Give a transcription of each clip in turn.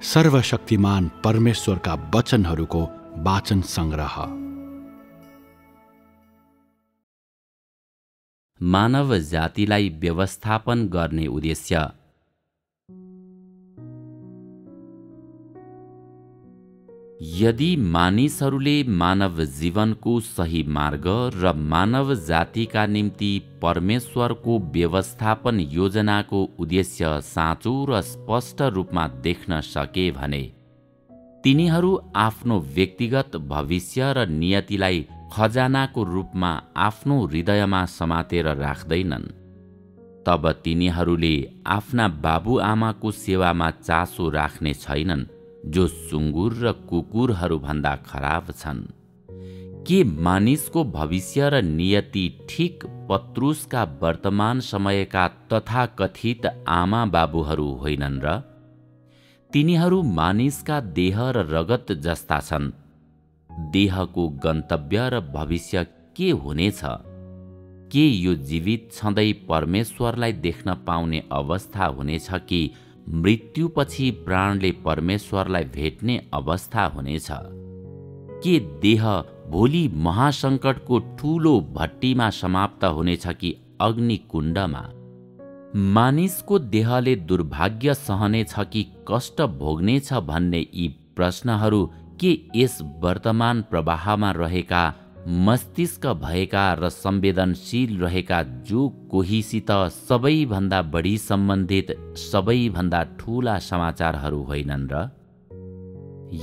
सर्वशक्तिमान परमेश्वरका वचनहरूको वाचन संग्रह। मानव जातिलाई व्यवस्थापन गर्ने उद्देश्य। यदि मानिसहरूले मानव जीवनको सही मार्ग र मानव जातिका निम्ति परमेश्वरको व्यवस्थापन योजनाको उद्देश्य साँचो र स्पष्ट रूपमा देख्न सके भने तिनीहरू आफ्नो व्यक्तिगत भविष्य र नियतिलाई खजानाको रूपमा आफ्नो हृदयमा समातेर राख्दैनन्। तब तिनीहरूले आफ्ना बाबुआमाको सेवामा चासो राख्ने छैनन्, जो सुँगुर र कुकुरहरूभन्दा खराब छन्। के मानिसको भविष्य र नियति ठिक पत्रुसका वर्तमान समयका तथाकथित आमा बाबुहरू होइनन् र? तिनीहरू मानिसका देह र रगत जस्ता छन्। देहको गन्तव्य र भविष्य के हुनेछ? के यो जीवित छँदै परमेश्वरलाई देख्न पाउने अवस्था हुनेछ कि मृत्युपछि प्राणले परमेश्वरलाई भेट्ने अवस्था हुनेछ? के देह भोलि महासङ्कटको ठूलो भट्टीमा समाप्त हुनेछ कि अग्निकुण्डमा? मानिसको देहले दुर्भाग्य सहनेछ कि कष्ट भोग्नेछ भन्ने यी प्रश्नहरू के यस वर्तमान प्रवाहमा रहेका मस्तिष्क भएका र संवेदनशील रहेका जो कोहीसित सबैभन्दा बढी सम्बन्धित सबैभन्दा ठूला समाचारहरू होइनन् र?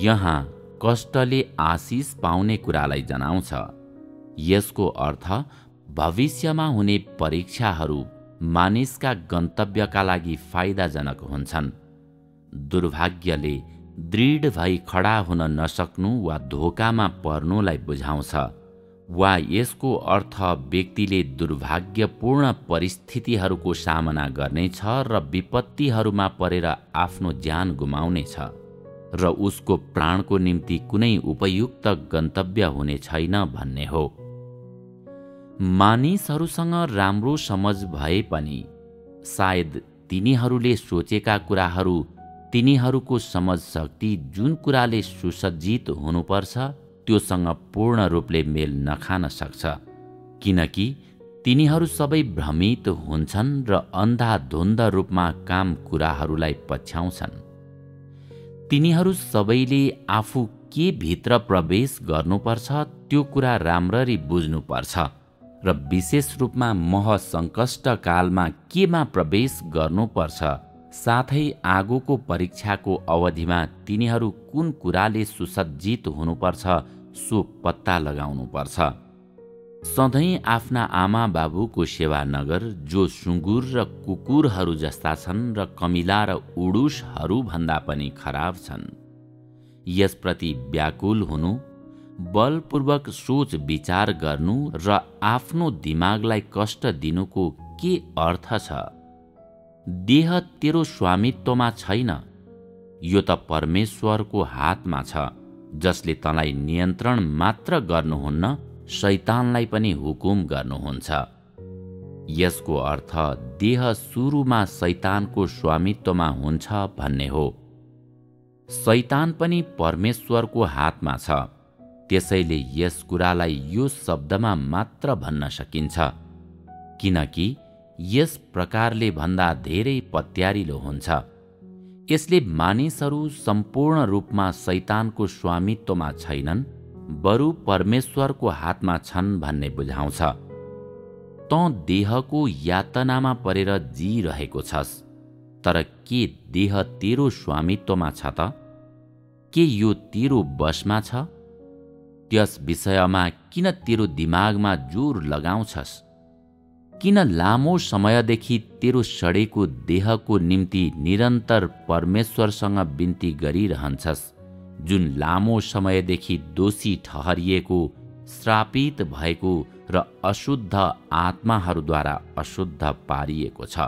यहाँ कष्टले आशिष पाउने कुरालाई जनाउँछ। यसको अर्थ भविष्यमा हुने परीक्षाहरू मानिसका गन्तव्यका लागि फाइदाजनक हुन्छन्। दुर्भाग्यले दृढ भई खडा हुन नसक्नु वा धोकामा पर्नुलाई बुझाउँछ, वा यसको अर्थ व्यक्तिले दुर्भाग्यपूर्ण परिस्थितिहरूको सामना गर्नेछ र विपत्तिहरूमा परेर आफ्नो ज्यान गुमाउनेछ र उसको प्राणको निम्ति कुनै उपयुक्त गन्तव्य हुने छैन भन्ने हो। मानिसहरूसँग राम्रो समझ भए पनि सायद तिनीहरूले सोचेका कुराहरू तिनीहरूको समझ शक्ति जुन कुराले सुसज्जित हुनुपर्छ त्योसँग पूर्ण रूपले मेल नखान सक्छ, किनकि तिनीहरू सबै भ्रमित हुन्छन् र अन्धाधुन्ध रूपमा काम कुराहरूलाई पछ्याउँछन्। तिनीहरू सबैले आफू के भित्र प्रवेश गर्नुपर्छ त्यो कुरा राम्ररी बुझ्नुपर्छ र विशेष रूपमा महसङ्कष्ट कालमा केमा प्रवेश गर्नुपर्छ, साथै आगोको परीक्षाको अवधिमा तिनीहरू कुन कुराले सुसज्जित हुनुपर्छ सो पत्ता लगाउनुपर्छ। सधैँ आफ्ना आमा बाबुको सेवा नगर, जो सुँगुर र कुकुरहरू जस्ता छन् र कमिला र उडुसहरू भन्दा पनि खराब छन्। यसप्रति व्याकुल हुनु, बलपूर्वक सोच विचार गर्नु र आफ्नो दिमागलाई कष्ट दिनुको के अर्थ छ? देह तेरो स्वामित्वमा छैन, यो त परमेश्वरको हातमा छ, जसले तँलाई नियन्त्रण मात्र गर्नुहुन्न, शैतानलाई पनि हुकुम गर्नुहुन्छ। यसको अर्थ देह सुरुमा शैतानको स्वामित्वमा हुन्छ भन्ने हो। शैतान पनि परमेश्वरको हातमा छ, त्यसैले यस कुरालाई यो शब्दमा मात्र भन्न सकिन्छ, किनकि यस प्रकारले भन्दा धेरै पत्यारिलो हुन्छ। यसले मानिसहरू सम्पूर्ण रूपमा शैतानको स्वामित्वमा छैनन्, बरु परमेश्वरको हातमा छन् भन्ने बुझाउँछ। तँ देहको यातनामा परेर जिरहेको छस्, तर के देह तेरो स्वामित्वमा छ त? के यो तेरो वशमा छ? त्यस विषयमा किन तेरो दिमागमा जोर लगाउँछस्? किन लामो समयदेखि तेरो सडेको देहको निम्ति निरन्तर परमेश्वरसँग बिन्ती गरिरहन्छस्, जुन लामो समयदेखि दोषी ठहरिएको, श्रापित भएको र अशुद्ध आत्माहरूद्वारा अशुद्ध पारिएको छ?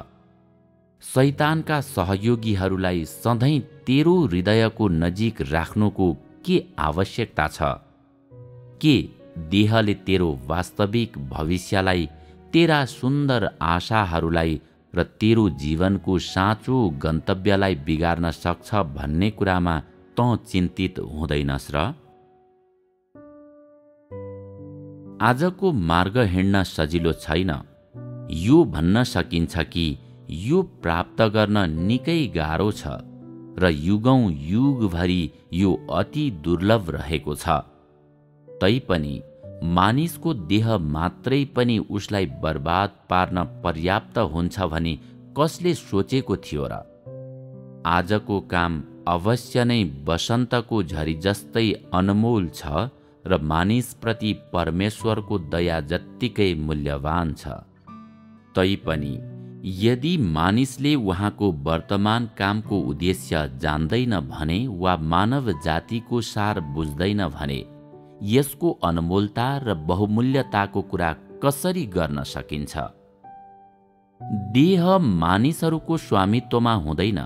शैतानका सहयोगीहरूलाई सधैँ तेरो हृदयको नजिक राख्नुको के आवश्यकता छ? के देहले तेरो वास्तविक भविष्यलाई, तेरा सुन्दर आशाहरूलाई र तेरो जीवनको साँचो गन्तव्यलाई बिगार्न सक्छ भन्ने कुरामा तँ चिन्तित हुँदैनस् र? आजको मार्ग हिँड्न सजिलो छैन। यो भन्न सकिन्छ कि यो प्राप्त गर्न निकै गाह्रो छ र युगौं युगभरि यो अति दुर्लभ रहेको छ। तैपनि मानिसको देह मात्रै पनि उसलाई बर्बाद पार्न पर्याप्त हुन्छ भनी कसले सोचेको थियो र? आजको काम अवश्य नै वसन्तको झरी जस्तै अनमोल छ र मानिसप्रति परमेश्वरको दया जत्तिकै मूल्यवान छ। तैपनि यदि मानिसले उहाँको वर्तमान कामको उद्देश्य जान्दैन भने वा मानव जातिको सार बुझ्दैन भने यसको अनमोलता र बहुमूल्यताको कुरा कसरी गर्न सकिन्छ? देह मानिसहरूको स्वामित्वमा हुँदैन,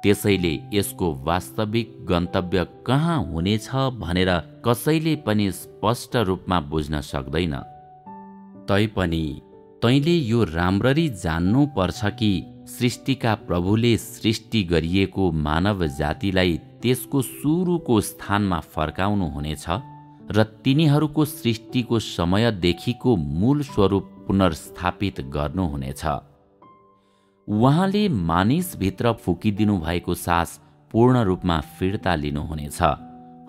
त्यसैले यसको वास्तविक गन्तव्य कहाँ हुनेछ भनेर कसैले पनि स्पष्ट रूपमा बुझ्न सक्दैन। तैपनि तैँले यो राम्ररी जान्नु पर्छ कि सृष्टिका प्रभुले सृष्टि गरिएको मानव जातिलाई त्यसको सुरुको स्थानमा फर्काउनु हुनेछ र तिनीहरूको सृष्टिको समयदेखिको मूल स्वरूप पुनर्स्थापित गर्नुहुनेछ। उहाँले मानिसभित्र फुकिदिनु भएको सास पूर्ण रूपमा फिर्ता लिनुहुनेछ,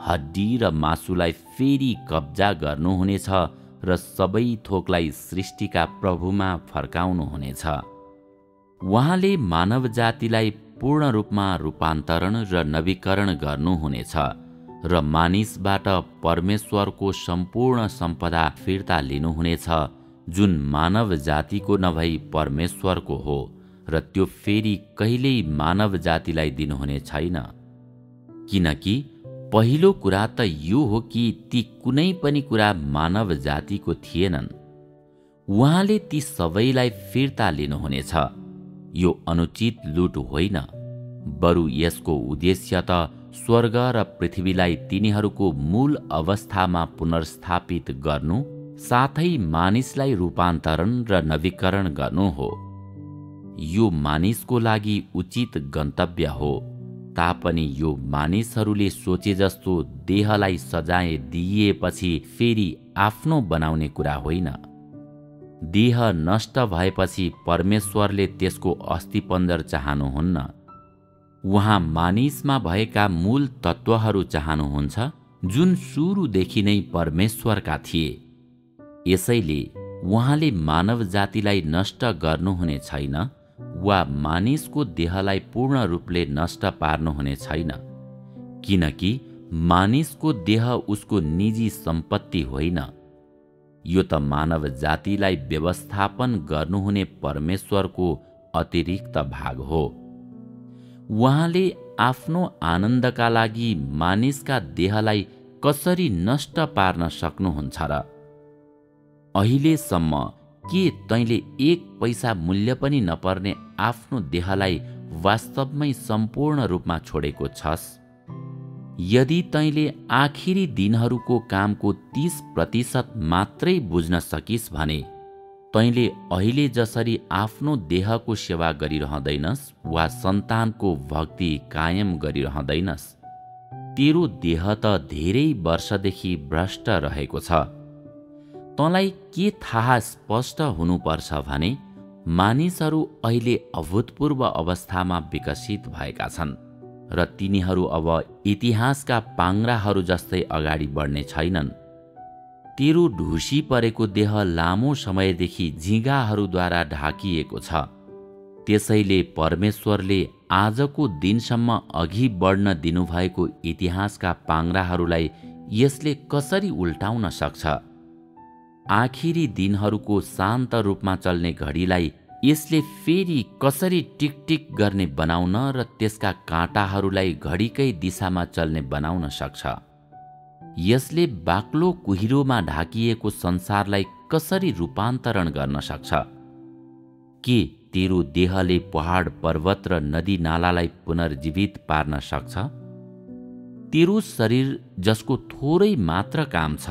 हड्डी र मासुलाई फेरि कब्जा गर्नुहुनेछ र सबै थोकलाई सृष्टिका प्रभुमा फर्काउनुहुनेछ। उहाँले मानव जातिलाई पूर्ण रूपमा रूपान्तरण र नवीकरण गर्नुहुनेछ र मानिसबाट परमेश्वरको सम्पूर्ण सम्पदा फिर्ता लिनुहुनेछ, जुन मानव जातिको नभई परमेश्वरको हो र त्यो फेरि कहिल्यै मानव जातिलाई दिनुहुने छैन। किनकि पहिलो कुरा त यो हो कि ती कुनै पनि कुरा मानव जातिको थिएनन्। उहाँले ती सबैलाई फिर्ता लिनुहुनेछ। यो अनुचित लुट होइन, बरु यसको उद्देश्य त स्वर्ग र पृथ्वीलाई तिनीहरूको मूल अवस्थामा पुनर्स्थापित गर्नु साथै मानिसलाई रूपान्तरण र नवीकरण गर्नु हो। यो मानिसको लागि उचित गन्तव्य हो, तापनि यो मानिसहरूले सोचे जस्तो देहलाई सजाय दिइएपछि फेरि आफ्नो बनाउने कुरा होइन। देह नष्ट भएपछि परमेश्वरले त्यसको अस्थिपञ्जर चाहनुहुन्न। उहाँ मानिसमा भएका मूल तत्त्वहरू चाहनुहुन्छ, जुन सुरुदेखि नै परमेश्वरका थिए। यसैले उहाँले मानव जातिलाई नष्ट गर्नुहुने छैन वा मानिसको देहलाई पूर्ण रूपले नष्ट पार्नुहुने छैन, किनकि मानिसको देह उसको निजी सम्पत्ति होइन। यो त मानव जातिलाई व्यवस्थापन गर्नुहुने परमेश्वरको अतिरिक्त भाग हो। उहाँले आफ्नो आनन्दका लागि मानिसका देहलाई कसरी नष्ट पार्न सक्नुहुन्छ र? अहिलेसम्म के तैँले एक पैसा मूल्य पनि नपर्ने आफ्नो देहलाई वास्तवमै सम्पूर्ण रूपमा छोडेको छस्? यदि तैँले आखिरी दिनहरूको कामको 30% मात्रै बुझ्न सकिस् भने तैँले अहिले जसरी आफ्नो देहको सेवा गरिरहँदैनस् वा सन्तानको भक्ति कायम गरिरहँदैनस्, तेरो देह त धेरै वर्षदेखि भ्रष्ट रहेको छ। तँलाई के थाहा स्पष्ट हुनुपर्छ भने मानिसहरू अहिले अभूतपूर्व अवस्थामा विकसित भएका छन् र तिनीहरू अब इतिहासका पाङ्ग्राहरू जस्तै अगाडि बढ्ने छैनन्। तेरो ढुसी परेको देह लामो समयदेखि झिँगाहरूद्वारा ढाकिएको छ। त्यसैले परमेश्वरले आजको दिनसम्म अघि बढ्न दिनुभएको इतिहासका पाङ्ग्राहरूलाई यसले कसरी उल्टाउन सक्छ? आखिरी दिनहरूको शान्त रूपमा चल्ने घडीलाई यसले फेरि कसरी टिकटिक गर्ने बनाउन र त्यसका काँटाहरूलाई घडीकै दिशामा चल्ने बनाउन सक्छ? यसले बाक्लो कुहिरोमा ढाकिएको संसारलाई कसरी रूपान्तरण गर्न सक्छ? के तेरो देहले पहाड पर्वत र नदी नालालाई पुनर्जीवित पार्न सक्छ? तेरो शरीर जसको थोरै मात्र काम छ,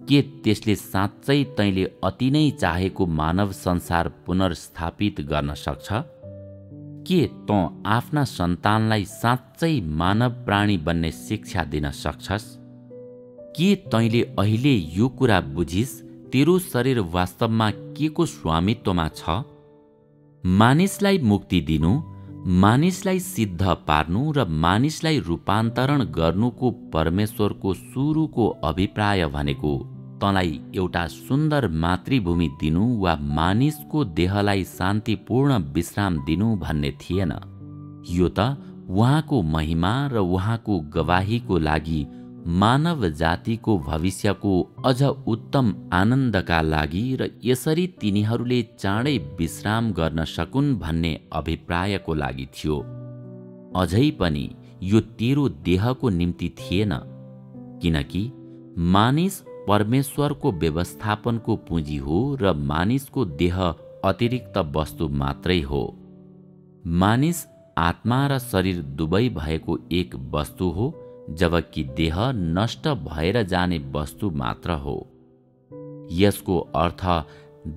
के त्यसले साँच्चै तैँले अति नै चाहेको मानव संसार पुनर्स्थापित गर्न सक्छ? के तँ आफ्ना सन्तानलाई साँच्चै मानव प्राणी बन्ने शिक्षा दिन सक्छस्? के तैँले अहिले यो कुरा बुझिस् तेरो शरीर वास्तवमा के को स्वामित्वमा छ? मानिसलाई मुक्ति दिनु, मानिसलाई सिद्ध पार्नु र मानिसलाई रूपान्तरण गर्नुको परमेश्वरको सुरुको अभिप्राय भनेको तँलाई एउटा सुन्दर मातृभूमि दिनु वा मानिसको देहलाई शान्तिपूर्ण विश्राम दिनु भन्ने थिएन। यो त उहाँको महिमा र उहाँको गवाहीको लागि मानव जातिको भविष्यको अझ उत्तम आनन्दका लागि र यसरी तिनीहरूले चाँडै विश्राम गर्न सकुन् भन्ने अभिप्रायको लागि थियो। अझै पनि यो तेरो देहको निम्ति थिएन, किनकि मानिस परमेश्वरको व्यवस्थापनको पुँजी हो र मानिसको देह अतिरिक्त वस्तु मात्रै हो। मानिस आत्मा र शरीर दुवै भएको एक वस्तु हो, जबकि देह नष्ट भएर जाने वस्तु मात्र हो। यसको अर्थ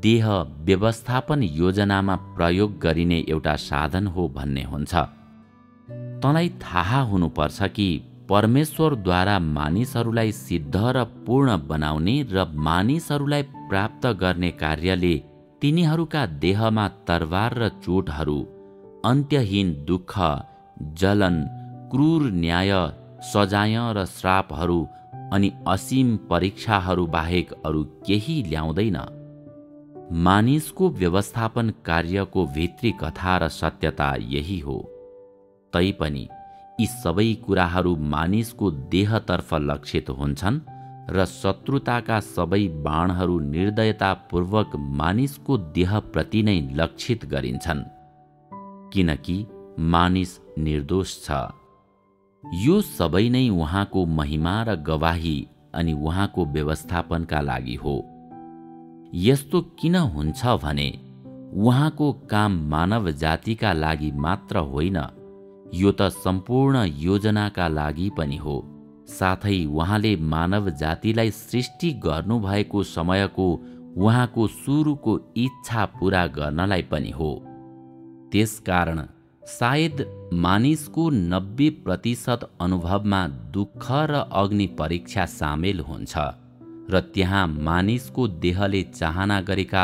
देह व्यवस्थापन योजनामा प्रयोग गरिने एउटा साधन हो भन्ने हुन्छ। तँलाई थाहा हुनुपर्छ कि परमेश्वरद्वारा मानिसहरूलाई सिद्ध र पूर्ण बनाउने र मानिसहरूलाई प्राप्त गर्ने कार्यले तिनीहरूका देहमा तरवार र चोटहरू, अन्त्यहीन दुःख, जलन, क्रूर न्याय, सजाय र श्रापहरू अनि असीम परीक्षाहरू बाहेक अरू केही ल्याउँदैन। मानिसको व्यवस्थापन कार्यको भित्री कथा र सत्यता यही हो। तैपनि यी सबै कुराहरू मानिसको देहतर्फ लक्षित हुन्छन् र शत्रुताका सबै बाणहरू निर्दयतापूर्वक मानिसको देहप्रति नै लक्षित गरिन्छन्, किनकि मानिस निर्दोष छ। यो सबै नै उहाँको महिमा र गवाही अनि उहाँको व्यवस्थापनका लागि हो। यस्तो किन हुन्छ भने उहाँको काम मानव जातिका लागि मात्र होइन, यो त सम्पूर्ण योजनाका लागि पनि हो। साथै उहाँले मानव जातिलाई सृष्टि गर्नुभएको समयको उहाँको सुरुको इच्छा पूरा गर्नलाई पनि हो। त्यसकारण सायद मानिसको 90% अनुभवमा दुःख र अग्नि परीक्षा सामेल हुन्छ र त्यहाँ मानिसको देहले चाहना गरेका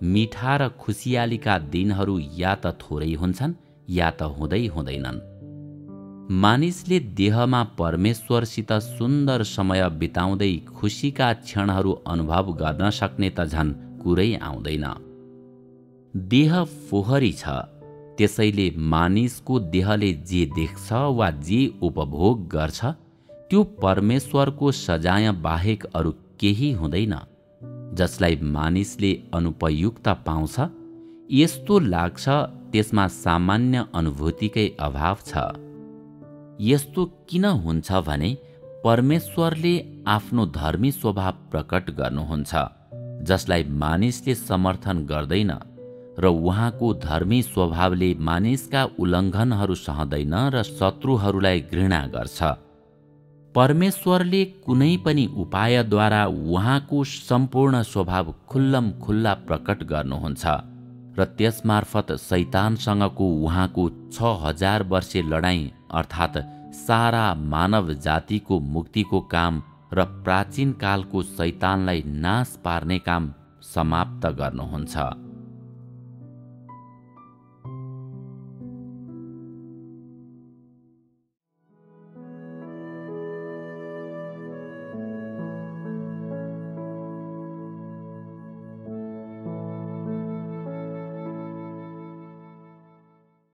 मिठा र खुसियालीका दिनहरू या त थोरै हुन्छन् या त हुँदैनन्। मानिसले देहमा परमेश्वरसित सुन्दर समय बिताउँदै खुसीका क्षणहरू अनुभव गर्न सक्ने त झन् कुरै आउँदैन। देह फोहरी छ, त्यसैले मानिसको देहले जे देख्छ वा जे उपभोग गर्छ त्यो परमेश्वरको सजाय बाहेक अरू केही हुँदैन, जसलाई मानिसले अनुपयुक्त पाउँछ। यस्तो लाग्छ त्यसमा सामान्य अनुभूतिकै अभाव छ। यस्तो किन हुन्छ भने परमेश्वरले आफ्नो धर्मी स्वभाव प्रकट गर्नुहुन्छ, जसलाई मानिसले समर्थन गर्दैन र उहाँको धर्मी स्वभावले मानिसका उल्लङ्घनहरू सहँदैन र शत्रुहरूलाई घृणा गर्छ। परमेश्वरले कुनै पनि उपायद्वारा उहाँको सम्पूर्ण स्वभाव खुल्लम खुल्ला प्रकट गर्नुहुन्छ र त्यसमार्फत शैतानसँगको उहाँको 6000 वर्षे लडाईँ अर्थात् सारा मानव जातिको मुक्तिको काम र प्राचीन कालको शैतानलाई नाश पार्ने काम समाप्त गर्नुहुन्छ।